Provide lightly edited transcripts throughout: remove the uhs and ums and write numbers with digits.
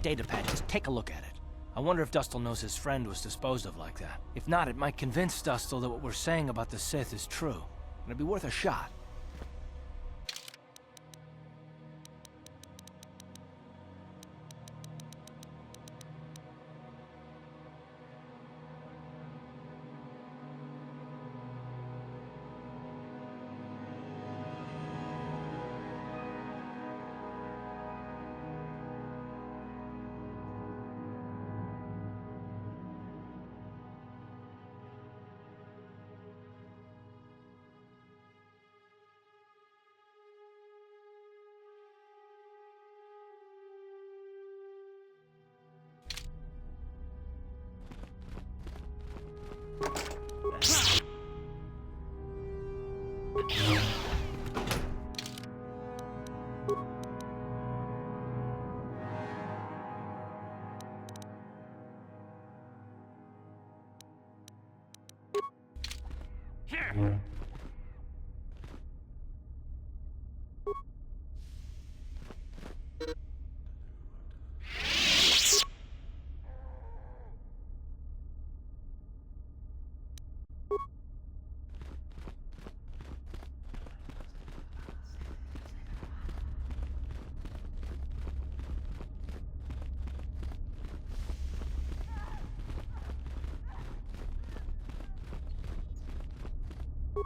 datapad, just take a look at it. I wonder if Dustil knows his friend was disposed of like that. If not, it might convince Dustil that what we're saying about the Sith is true. It'd be worth a shot.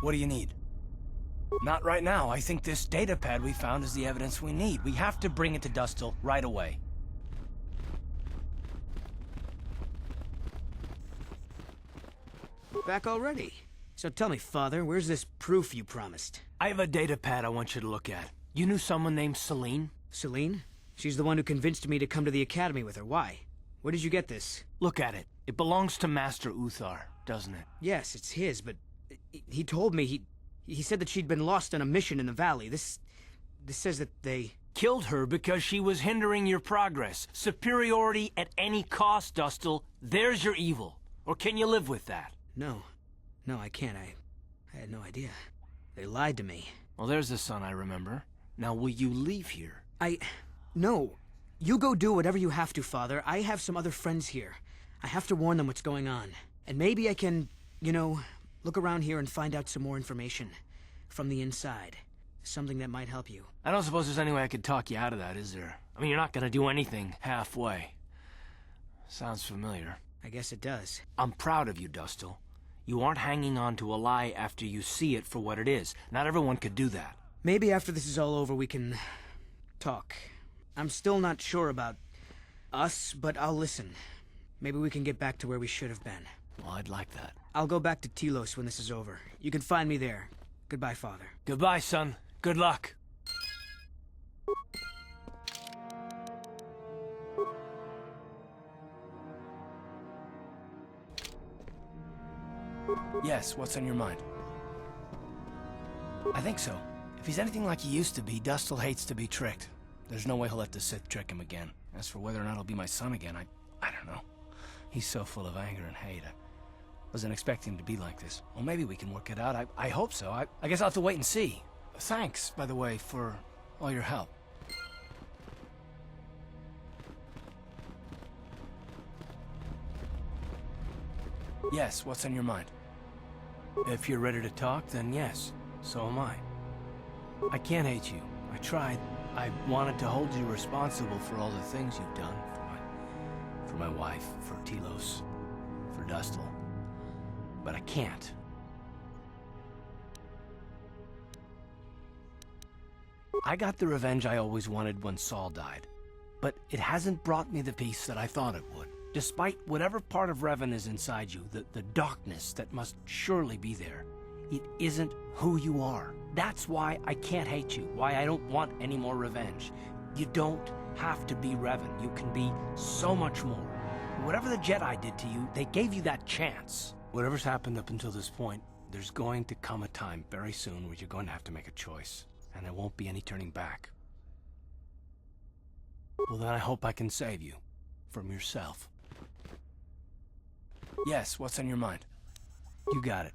What do you need? Not right now. I think this datapad we found is the evidence we need. We have to bring it to Dustil right away. Back already? So tell me, Father, where's this proof you promised? I have a datapad I want you to look at. You knew someone named Celine? Celine? She's the one who convinced me to come to the academy with her. Why? Where did you get this? Look at it. It belongs to Master Uthar, doesn't it? Yes, it's his, but he told me he said that she'd been lost on a mission in the valley. This says that they killed her because she was hindering your progress. Superiority at any cost, Dustil. There's your evil. Or can you live with that? No, I can't. I had no idea. They lied to me. Well, there's the son I remember. Now, will you leave here? No. You go do whatever you have to, Father. I have some other friends here. I have to warn them what's going on. And maybe I can, look around here and find out some more information. From the inside. Something that might help you. I don't suppose there's any way I could talk you out of that, is there? I mean, you're not gonna do anything halfway. Sounds familiar. I guess it does. I'm proud of you, Dustil. You aren't hanging on to a lie after you see it for what it is. Not everyone could do that. Maybe after this is all over we can talk. I'm still not sure about us, but I'll listen. Maybe we can get back to where we should have been. Well, I'd like that. I'll go back to Telos when this is over. You can find me there. Goodbye, Father. Goodbye, son. Good luck. Yes, what's on your mind? I think so. If he's anything like he used to be, Dustil hates to be tricked. There's no way he'll let the Sith trick him again. As for whether or not he'll be my son again, I don't know. He's so full of anger and hate. I wasn't expecting him to be like this. Well, maybe we can work it out. I hope so. I guess I'll have to wait and see. Thanks, by the way, for all your help. Yes, what's on your mind? If you're ready to talk, then yes. So am I. I can't hate you. I tried. I wanted to hold you responsible for all the things you've done. For my wife, for Telos, for Dustil. But I can't. I got the revenge I always wanted when Saul died. But it hasn't brought me the peace that I thought it would. Despite whatever part of Revan is inside you, the darkness that must surely be there, it isn't who you are. That's why I can't hate you, why I don't want any more revenge. You don't have to be Revan. You can be so much more. Whatever the Jedi did to you, they gave you that chance. Whatever's happened up until this point, there's going to come a time very soon where you're going to have to make a choice, and there won't be any turning back. Well, then I hope I can save you. From yourself. Yes, what's on your mind? You got it.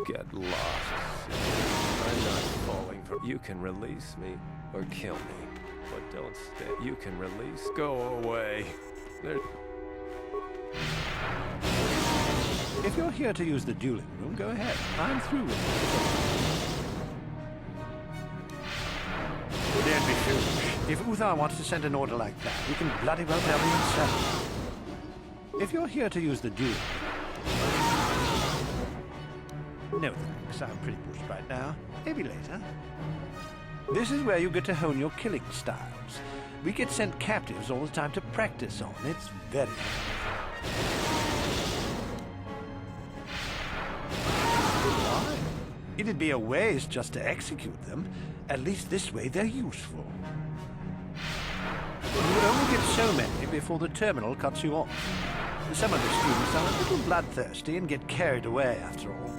Get lost, sister. I'm not falling for... You can release me or kill me, but don't stay. You can release... Go away. There... If you're here to use the dueling room, go ahead. I'm through with it. Don't be foolish. If Uthar wants to send an order like that, he can bloody well tell me himself. If you're here to use the dueling room... No thanks, I'm pretty pushed right now. Maybe later. This is where you get to hone your killing styles. We get sent captives all the time to practice on. It's very... Why? It'd be a waste just to execute them. At least this way they're useful. You would only get so many before the terminal cuts you off. Some of the students are a little bloodthirsty and get carried away after all.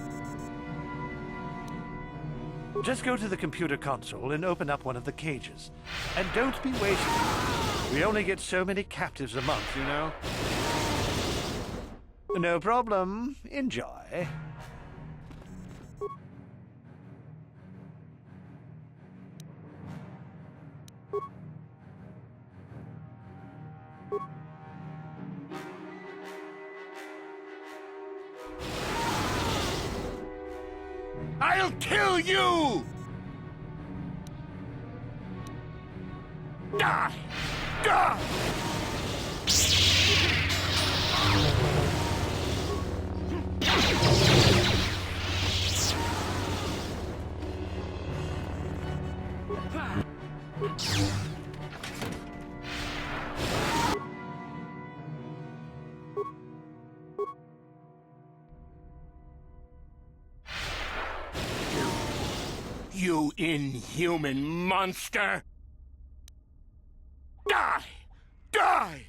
Just go to the computer console and open up one of the cages. And don't be wasted. We only get so many captives a month, you know. No problem. Enjoy. I'll kill you! Die! Die! You inhuman monster! Die! Die!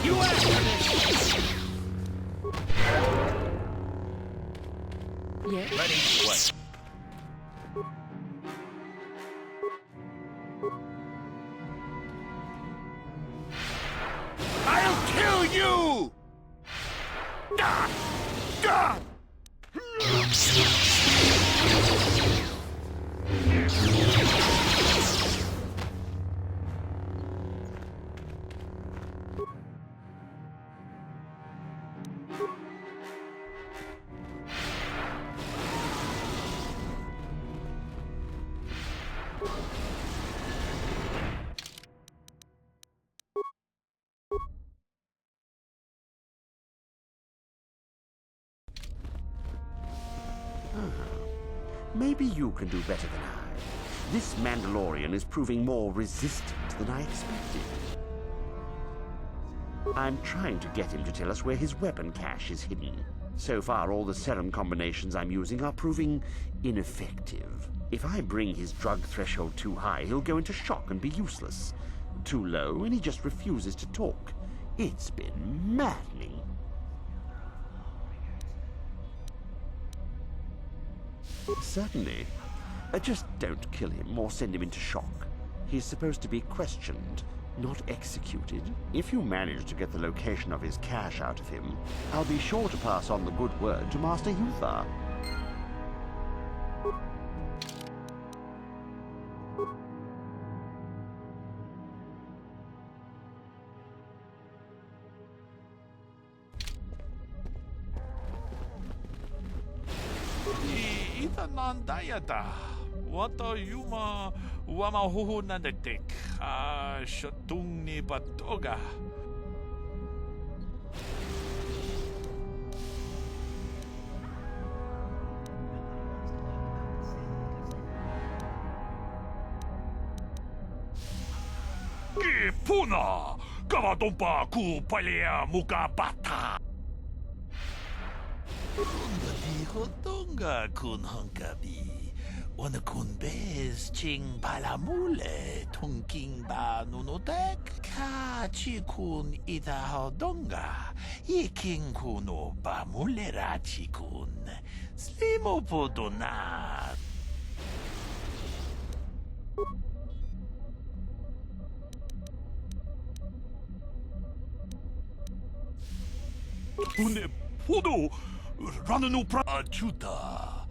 You asked for this! Yes? Ready? What? I'll kill you! Die! Die! Maybe you can do better than I. This Mandalorian is proving more resistant than I expected. I'm trying to get him to tell us where his weapon cache is hidden. So far, all the serum combinations I'm using are proving ineffective. If I bring his drug threshold too high, he'll go into shock and be useless. Too low, and he just refuses to talk. It's been maddening. Certainly. Just don't kill him or send him into shock. He's supposed to be questioned, not executed. If you manage to get the location of his cache out of him, I'll be sure to pass on the good word to Master Uthar. Itanandayata. Wata yuma wamahuhu nandetik. Shotung ni batoga. Puna! Kavadompa ku palea mukabata! Kundati hotonga kun honkabi. Wana kun bez ching palamule tungking ba nunotek. Ka chi kun ita hodonga. Iking kuno ba mulera chi kun. Slimo podonat. Une podo rannu pra achuta.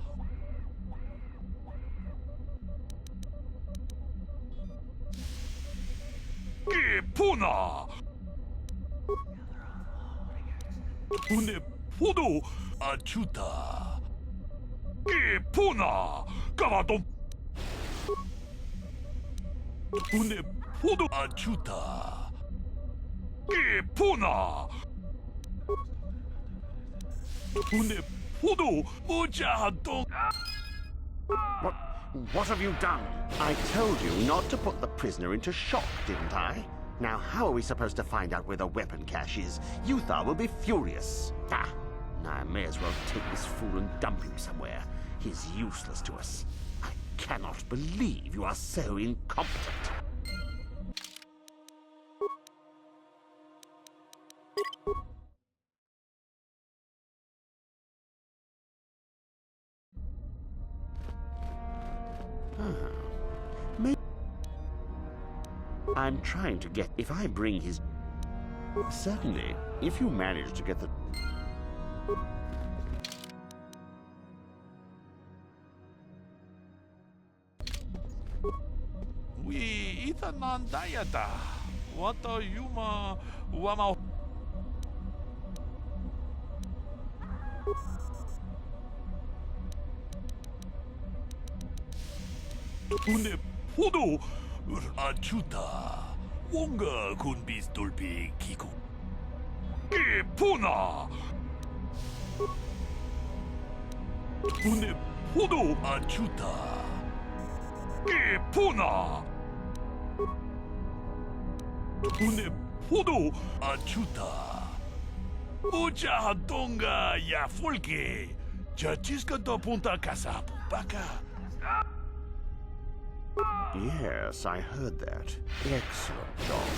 Che puna. Une podo achuta. Che puna. Cavadon. Une podo achuta. Che puna. Une podo ujadon. What have you done? I told you not to put the prisoner into shock, didn't I? Now, how are we supposed to find out where the weapon cache is? Yuthar will be furious. I may as well take this fool and dump him somewhere. He's useless to us. I cannot believe you are so incompetent. I'm trying to get... If I bring his... Certainly, if you manage to get the... We itanan dayata. Wata yuma wama. Une podo achuta. Wonga kun bistulpi kiku. Che puna. Une podo achuta. Che puna. Une podo achuta. Uja donga ya folke. Chachiska do punta casa pupaka. Yes, I heard that. Excellent job.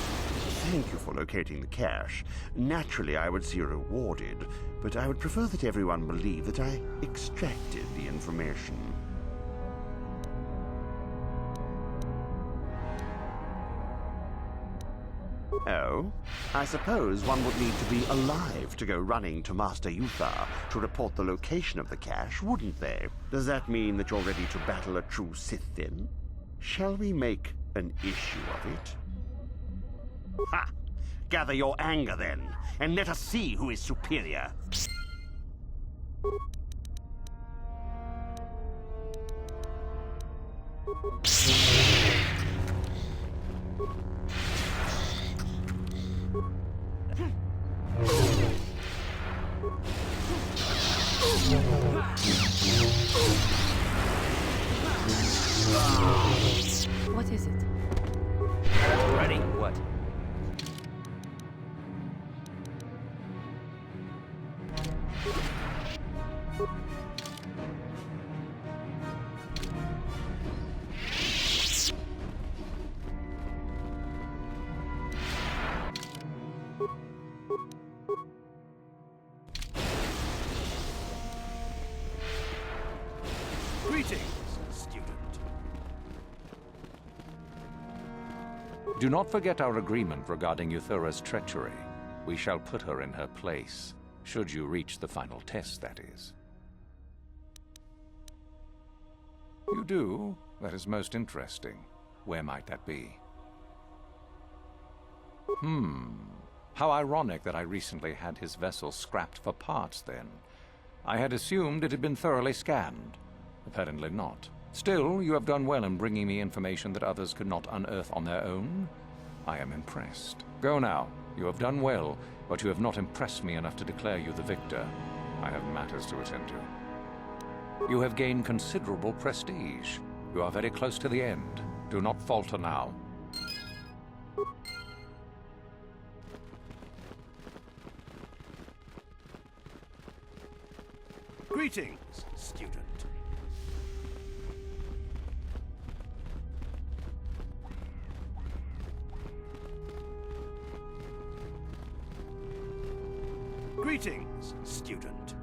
Thank you for locating the cache. Naturally, I would see you rewarded, but I would prefer that everyone believe that I extracted the information. Oh? I suppose one would need to be alive to go running to Master Yuthar to report the location of the cache, wouldn't they? Does that mean that you're ready to battle a true Sith, then? Shall we make an issue of it? Ha! Gather your anger, then, and let us see who is superior. What is it? Ready? What? Greetings, student. Do not forget our agreement regarding Euthura's treachery. We shall put her in her place. Should you reach the final test, that is. You do? That is most interesting. Where might that be? How ironic that I recently had his vessel scrapped for parts, then. I had assumed it had been thoroughly scanned. Apparently not. Still, you have done well in bringing me information that others could not unearth on their own. I am impressed. Go now. You have done well, but you have not impressed me enough to declare you the victor. I have matters to attend to. You have gained considerable prestige. You are very close to the end. Do not falter now. Greetings, student. Greetings, student.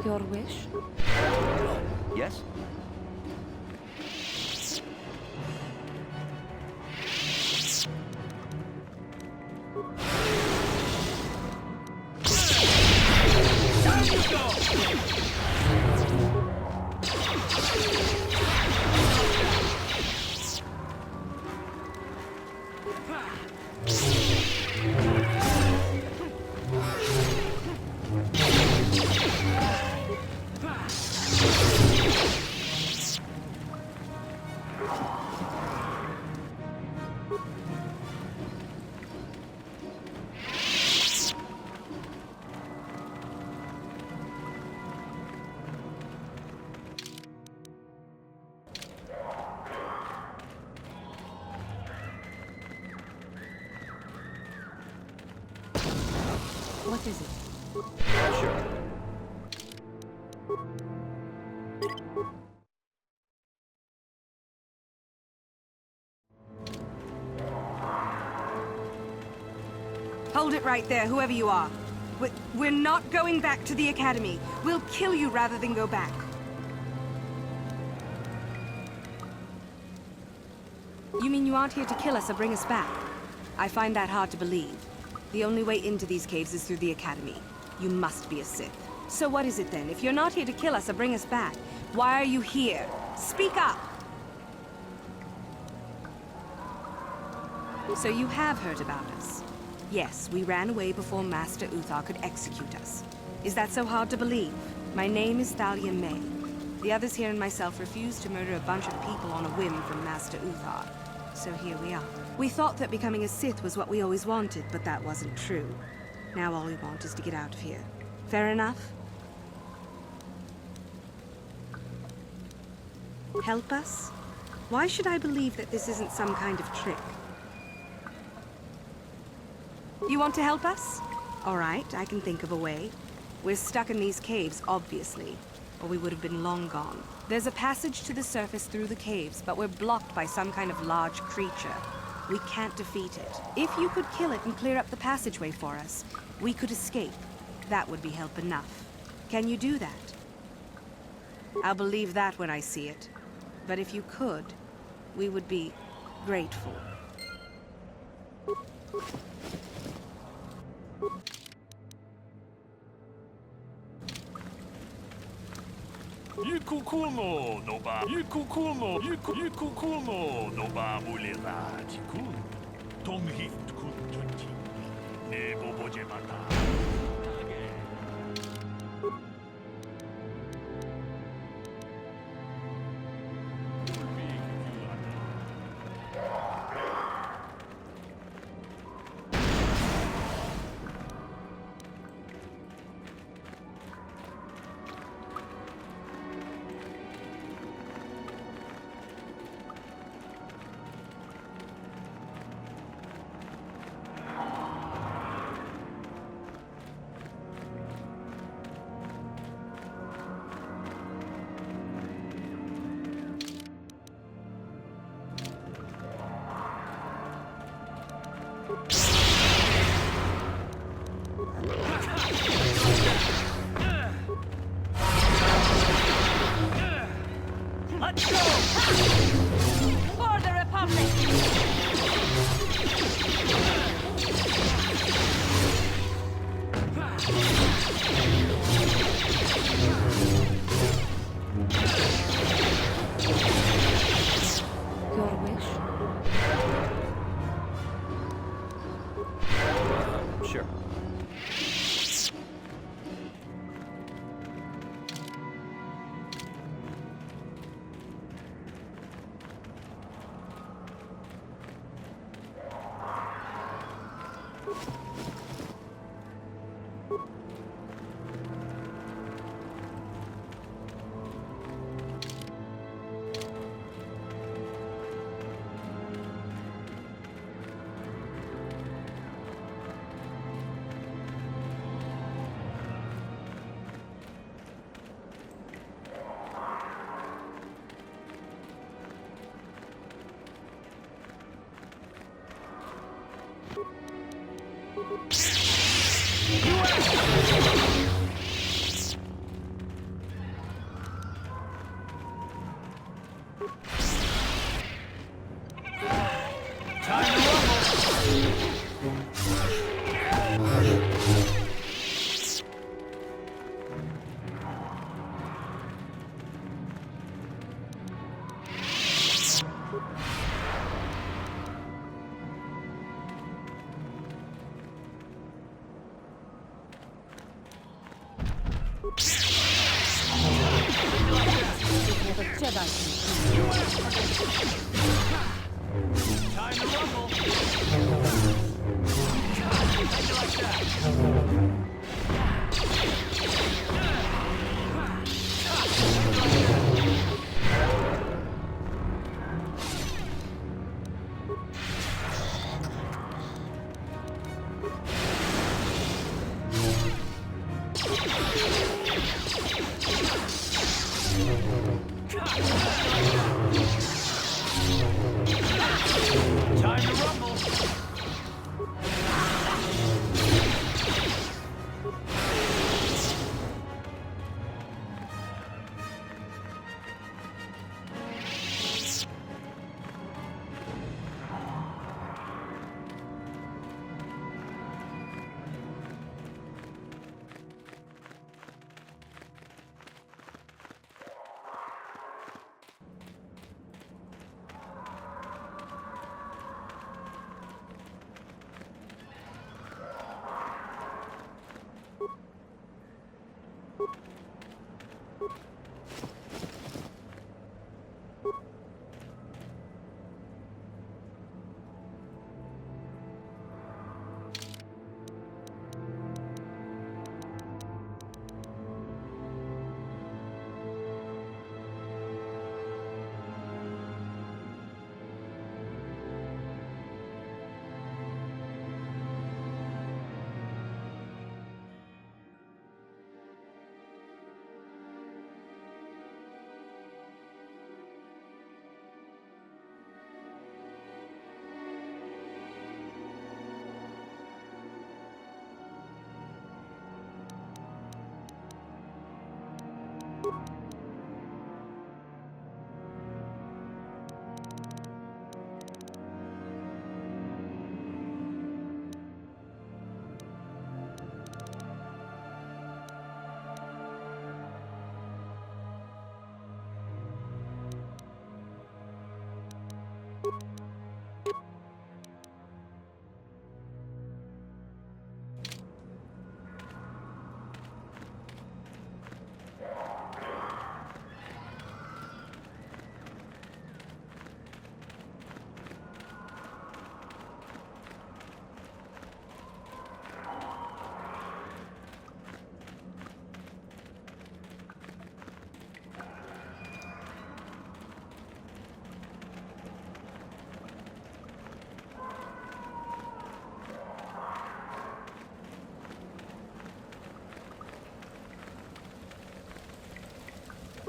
Your wish? Yes? What is it? Sure. Hold it right there, whoever you are. We're not going back to the Academy. We'll kill you rather than go back. You mean you aren't here to kill us or bring us back? I find that hard to believe. The only way into these caves is through the Academy. You must be a Sith. So what is it then? If you're not here to kill us or bring us back, why are you here? Speak up! So you have heard about us? Yes, we ran away before Master Uthar could execute us. Is that so hard to believe? My name is Thalia May. The others here and myself refused to murder a bunch of people on a whim from Master Uthar. So here we are. We thought that becoming a Sith was what we always wanted, but that wasn't true. Now all we want is to get out of here. Fair enough? Help us? Why should I believe that this isn't some kind of trick? You want to help us? All right, I can think of a way. We're stuck in these caves, obviously, or we would have been long gone. There's a passage to the surface through the caves, but we're blocked by some kind of large creature. We can't defeat it. If you could kill it and clear up the passageway for us, we could escape. That would be help enough. Can you do that? I'll believe that when I see it. But if you could, we would be grateful. Yukukumo noba Yukukumo Yukukumo noba mulera tikun Tomhit kun junti ne boboje mata.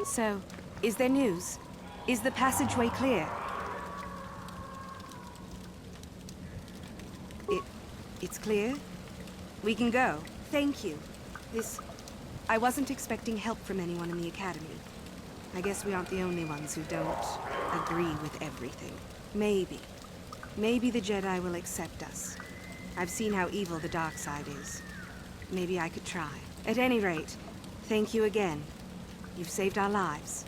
So, is there news? Is the passageway clear? It's clear? We can go. Thank you. I wasn't expecting help from anyone in the Academy. I guess we aren't the only ones who don't agree with everything. Maybe. Maybe the Jedi will accept us. I've seen how evil the dark side is. Maybe I could try. At any rate, thank you again. You've saved our lives.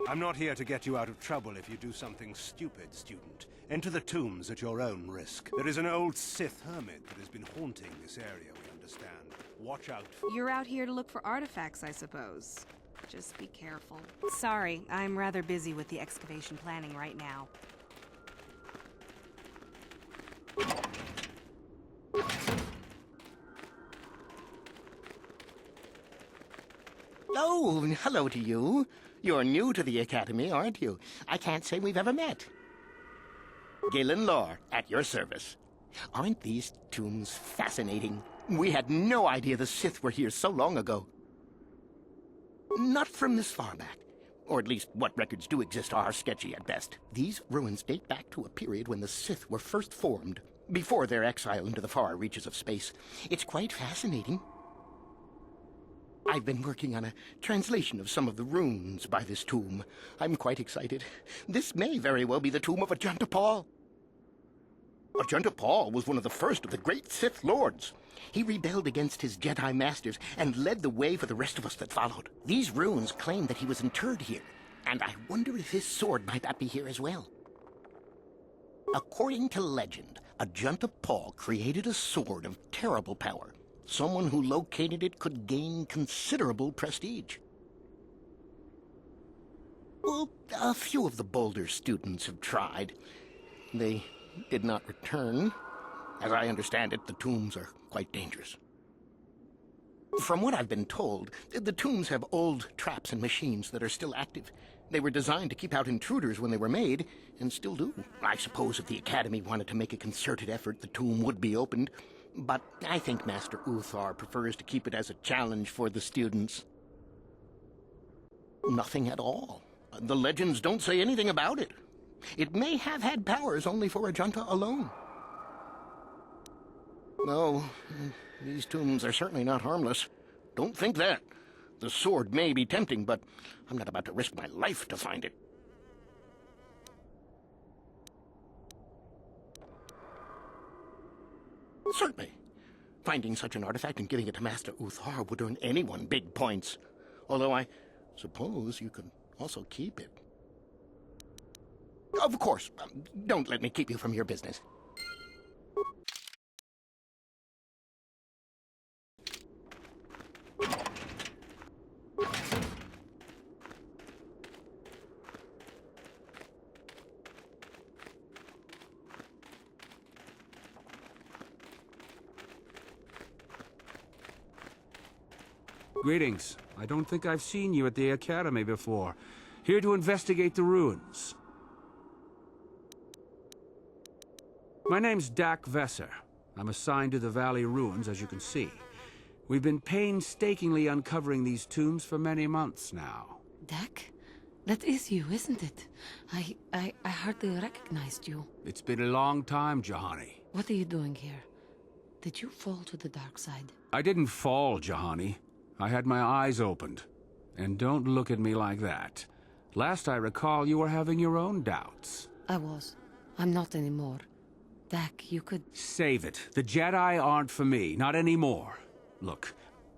I'm not here to get you out of trouble if you do something stupid, student. Enter the tombs at your own risk. There is an old Sith hermit that has been haunting this area, we understand. Watch out for— You're out here to look for artifacts, I suppose. Just be careful. Sorry, I'm rather busy with the excavation planning right now. Oh, hello to you. You're new to the Academy, aren't you? I can't say we've ever met. Galen Lore, at your service. Aren't these tombs fascinating? We had no idea the Sith were here so long ago. Not from this far back. Or at least what records do exist are sketchy at best. These ruins date back to a period when the Sith were first formed, before their exile into the far reaches of space. It's quite fascinating. I've been working on a translation of some of the runes by this tomb. I'm quite excited. This may very well be the tomb of Ajanta Paul. Ajanta Paul was one of the first of the great Sith Lords. He rebelled against his Jedi masters and led the way for the rest of us that followed. These runes claim that he was interred here, and I wonder if his sword might not be here as well. According to legend, Ajanta Paul created a sword of terrible power. Someone who located it could gain considerable prestige. Well, a few of the Boulder students have tried. They did not return. As I understand it, the tombs are quite dangerous. From what I've been told, the tombs have old traps and machines that are still active. They were designed to keep out intruders when they were made, and still do. I suppose if the Academy wanted to make a concerted effort, the tomb would be opened. But I think Master Uthar prefers to keep it as a challenge for the students. Nothing at all. The legends don't say anything about it. It may have had powers only for Ajanta alone. No, these tombs are certainly not harmless. Don't think that. The sword may be tempting, but I'm not about to risk my life to find it. Certainly. Finding such an artifact and giving it to Master Uthar would earn anyone big points. Although I suppose you could also keep it. Of course. Don't let me keep you from your business. Greetings. I don't think I've seen you at the Academy before. Here to investigate the ruins. My name's Dak Vesser. I'm assigned to the Valley Ruins, as you can see. We've been painstakingly uncovering these tombs for many months now. Dak? That is you, isn't it? I hardly recognized you. It's been a long time, Juhani. What are you doing here? Did you fall to the dark side? I didn't fall, Juhani. I had my eyes opened. And don't look at me like that. Last I recall, you were having your own doubts. I was. I'm not anymore. Dak, you could... Save it. The Jedi aren't for me. Not anymore. Look,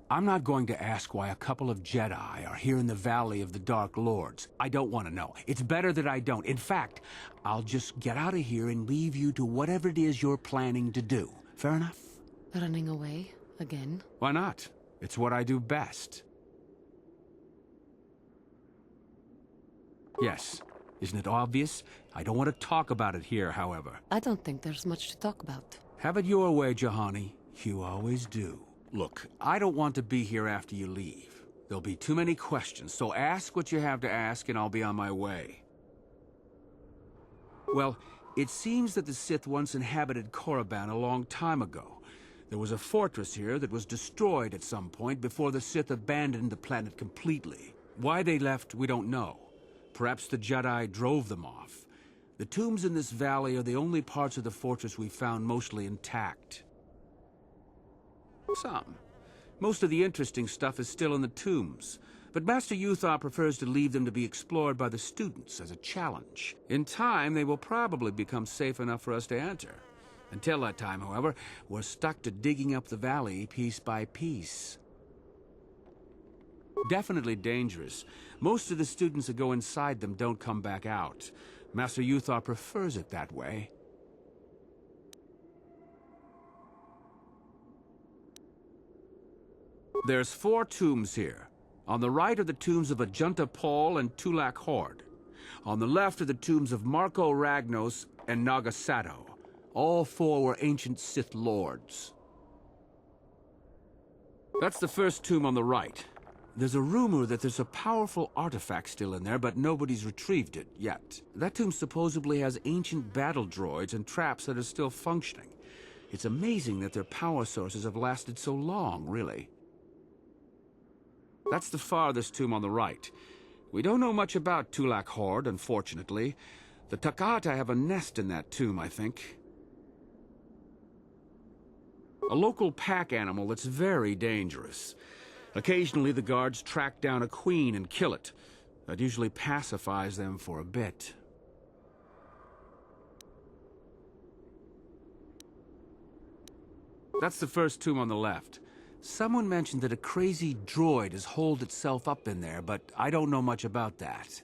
I'm not going to ask why a couple of Jedi are here in the Valley of the Dark Lords. I don't want to know. It's better that I don't. In fact, I'll just get out of here and leave you to whatever it is you're planning to do. Fair enough? Running away? Again? Why not? It's what I do best. Yes. Isn't it obvious? I don't want to talk about it here, however. I don't think there's much to talk about. Have it your way, Juhani. You always do. Look, I don't want to be here after you leave. There'll be too many questions, so ask what you have to ask and I'll be on my way. Well, it seems that the Sith once inhabited Korriban a long time ago. There was a fortress here that was destroyed at some point before the Sith abandoned the planet completely. Why they left, we don't know. Perhaps the Jedi drove them off. The tombs in this valley are the only parts of the fortress we found mostly intact. Some. Most of the interesting stuff is still in the tombs, but Master Uthar prefers to leave them to be explored by the students as a challenge. In time, they will probably become safe enough for us to enter. Until that time, however, we're stuck to digging up the valley piece by piece. Definitely dangerous. Most of the students that go inside them don't come back out. Master Uthar prefers it that way. There's 4 tombs here. On the right are the tombs of Ajunta Paul and Tulak Horde. On the left are the tombs of Marco Ragnos and Nagasato. All 4 were ancient Sith lords. That's the first tomb on the right. There's a rumor that there's a powerful artifact still in there, but nobody's retrieved it yet. That tomb supposedly has ancient battle droids and traps that are still functioning. It's amazing that their power sources have lasted so long, really. That's the farthest tomb on the right. We don't know much about Tulak Horde, unfortunately. The Takata have a nest in that tomb, I think. A local pack animal that's very dangerous. Occasionally the guards track down a queen and kill it. That usually pacifies them for a bit. That's the first tomb on the left. Someone mentioned that a crazy droid has holed itself up in there, but I don't know much about that.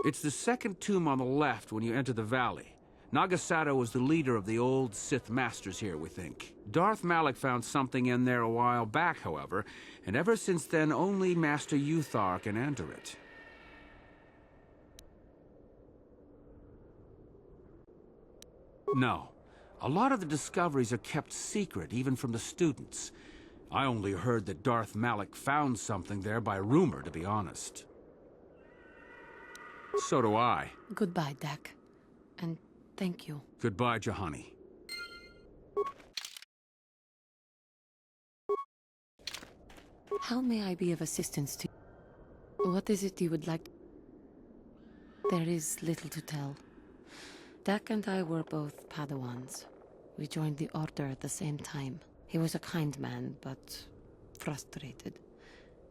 It's the second tomb on the left when you enter the valley. Nagasato was the leader of the old Sith Masters here, we think. Darth Malak found something in there a while back, however, and ever since then only Master Uthar can enter it. No. A lot of the discoveries are kept secret, even from the students. I only heard that Darth Malak found something there by rumor, to be honest. So do I. Goodbye, Dak. And thank you. Goodbye, Juhani. How may I be of assistance to you? What is it you would like? There is little to tell. Dak and I were both Padawans. We joined the Order at the same time. He was a kind man, but frustrated.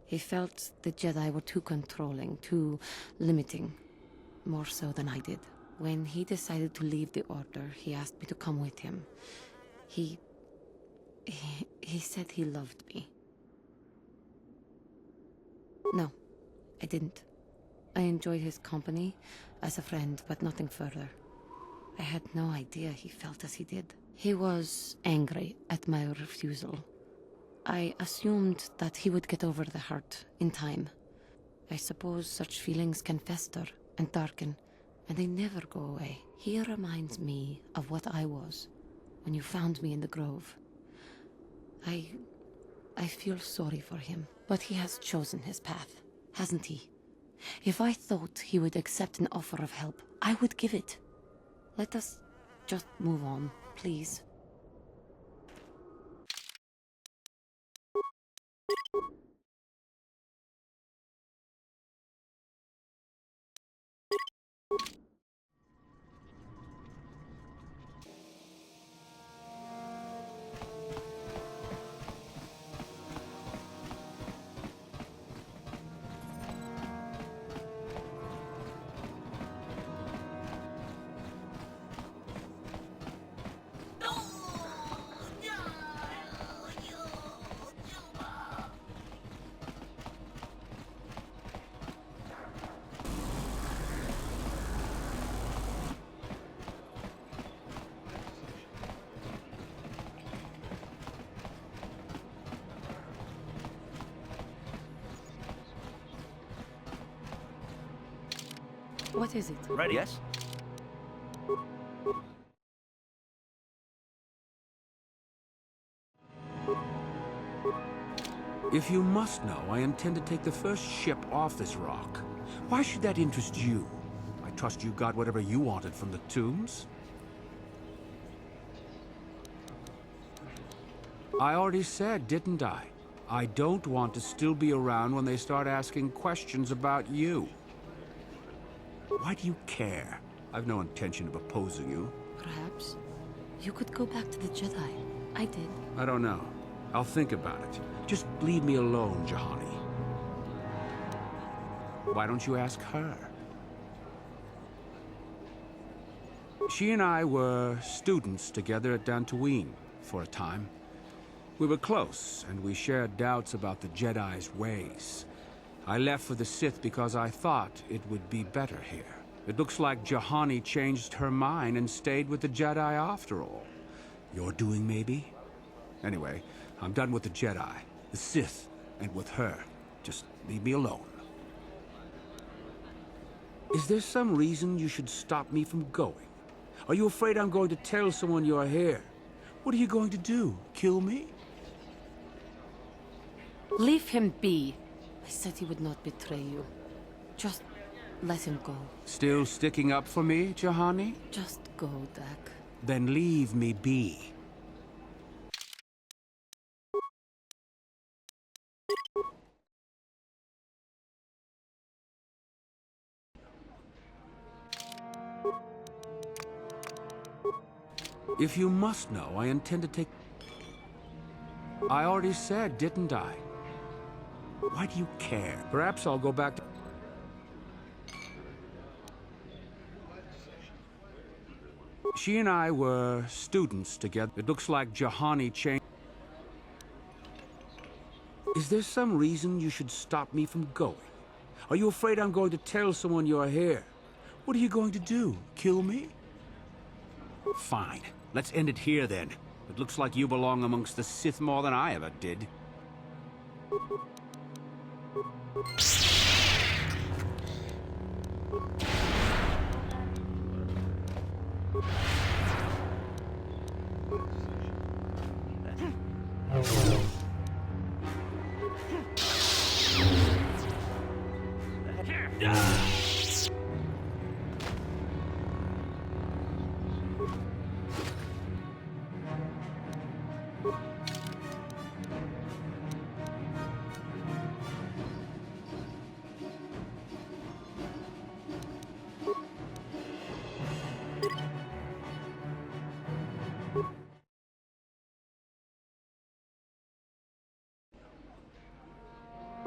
He felt the Jedi were too controlling, too limiting. More so than I did. When he decided to leave the Order, he asked me to come with him. He said he loved me. No, I didn't. I enjoyed his company as a friend, but nothing further. I had no idea he felt as he did. He was angry at my refusal. I assumed that he would get over the hurt in time. I suppose such feelings can fester and darken, and they never go away. He reminds me of what I was when you found me in the grove. I feel sorry for him, but he has chosen his path, hasn't he? If I thought he would accept an offer of help, I would give it. Let us just move on, please. What is it? Ready? Yes? If you must know, I intend to take the first ship off this rock. Why should that interest you? I trust you got whatever you wanted from the tombs. I already said, didn't I? I don't want to still be around when they start asking questions about you. Why do you care? I've no intention of opposing you. Perhaps you could go back to the Jedi. I did. I don't know. I'll think about it. Just leave me alone, Juhani. Why don't you ask her? She and I were students together at Dantooine for a time. We were close, and we shared doubts about the Jedi's ways. I left for the Sith because I thought it would be better here. It looks like Juhani changed her mind and stayed with the Jedi after all. Your doing, maybe? Anyway, I'm done with the Jedi, the Sith, and with her. Just leave me alone. Is there some reason you should stop me from going? Are you afraid I'm going to tell someone you're here? What are you going to do? Kill me? Leave him be. I said he would not betray you. Just let him go. Still sticking up for me, Juhani? Just go, Dak. Then leave me be. If you must know, I intend to take... I already said, didn't I? Why do you care? Perhaps I'll go back to... She and I were students together. It looks like Juhani changed... Is there some reason you should stop me from going? Are you afraid I'm going to tell someone you're here? What are you going to do? Kill me? Fine. Let's end it here, then. It looks like you belong amongst the Sith more than I ever did.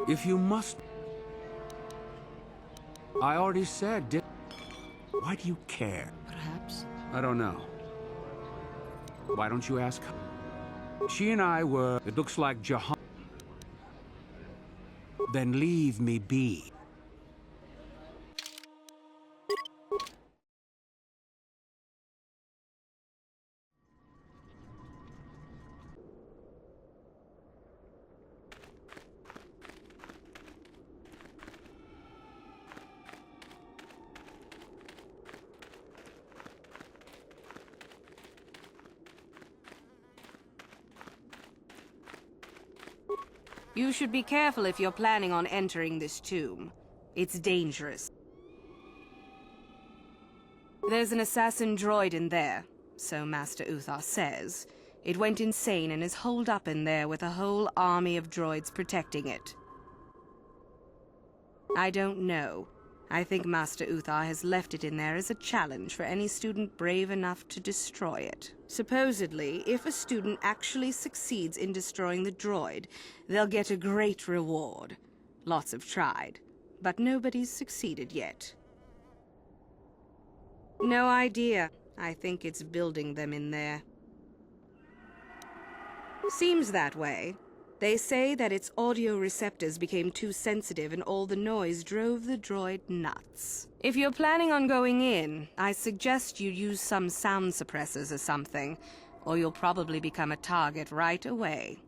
If you must... I already said, did... Why do you care? Perhaps. I don't know. Why don't you ask her? She and I were... It looks like Juhani... Then leave me be. You should be careful if you're planning on entering this tomb. It's dangerous. There's an assassin droid in there, so Master Uthar says. It went insane and is holed up in there with a whole army of droids protecting it. I don't know. I think Master Uthar has left it in there as a challenge for any student brave enough to destroy it. Supposedly, if a student actually succeeds in destroying the droid, they'll get a great reward. Lots have tried, but nobody's succeeded yet. No idea. I think it's building them in there. Seems that way. They say that its audio receptors became too sensitive and all the noise drove the droid nuts. If you're planning on going in, I suggest you use some sound suppressors or something, or you'll probably become a target right away.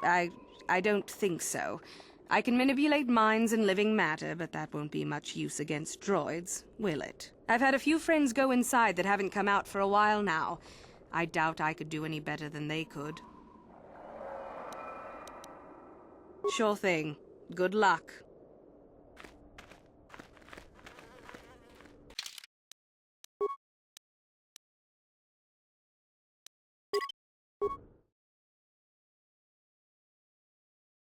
I don't think so. I can manipulate minds and living matter, but that won't be much use against droids, will it? I've had a few friends go inside that haven't come out for a while now. I doubt I could do any better than they could. Sure thing. Good luck.